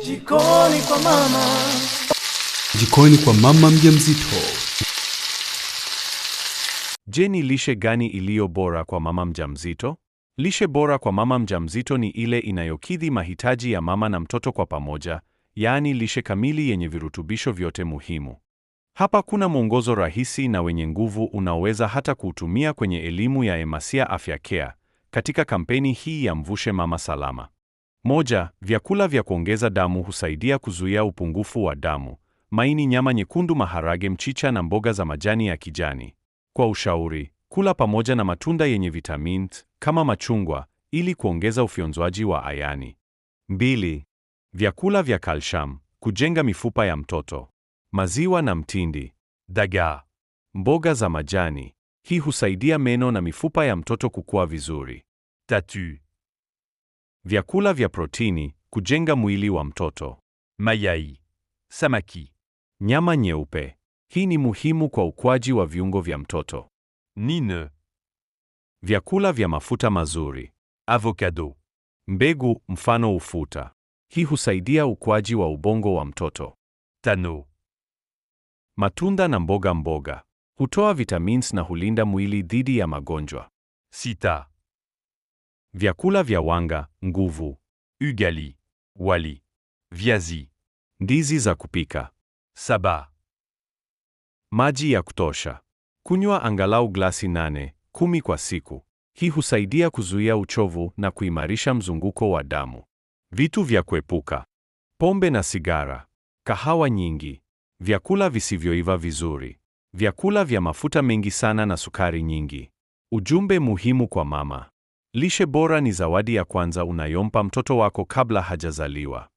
Jikoni kwa mama. Jikoni kwa mama mjamzito. Je, ni lishe gani iliyo bora kwa mama mjamzito? Lishe bora kwa mama mjamzito ni ile inayokidhi mahitaji ya mama na mtoto kwa pamoja, yaani lishe kamili yenye virutubisho vyote muhimu. Hapa kuna mwongozo rahisi na wenye nguvu unaoweza hata kuutumia kwenye elimu ya Emasia Afya Care katika kampeni hii ya Mvushe Mama Salama. 1. Vyakula vya kuongeza damu husaidia kuzuia upungufu wa damu: maini, nyama nyekundu, maharage, mchicha na mboga za majani ya kijani. Kwa ushauri, kula pamoja na matunda yenye vitamini kama machungwa ili kuongeza ufyonzwaji wa ayani. 2. Vyakula vya calcium kujenga mifupa ya mtoto: maziwa na mtindi, dagaa, mboga za majani. Hii husaidia meno na mifupa ya mtoto kukua vizuri. 3. Vyakula vya protini kujenga mwili wa mtoto: mayai, samaki, nyama nyeupe. Hii ni muhimu kwa ukuaji wa viungo vya mtoto. 4. Vyakula vya mafuta mazuri: avocado, mbegu mfano ufuta. Hii husaidia ukuaji wa ubongo wa mtoto. 5. Matunda na mboga mboga hutoa vitamins na hulinda mwili dhidi ya magonjwa. 6. Vyakula vya wanga nguvu: ugali, wali, viazi, ndizi za kupika. 7. Maji ya kutosha. Kunywa angalau glasi 8-10 kwa siku. Hii husaidia kuzuia uchovu na kuimarisha mzunguko wa damu. Vitu vya kuepuka: pombe na sigara, kahawa nyingi, vyakula visivyoiva vizuri, vyakula vya mafuta mengi sana na sukari nyingi. Ujumbe muhimu kwa mama: lishe bora ni zawadi ya kwanza unayompa mtoto wako kabla hajazaliwa.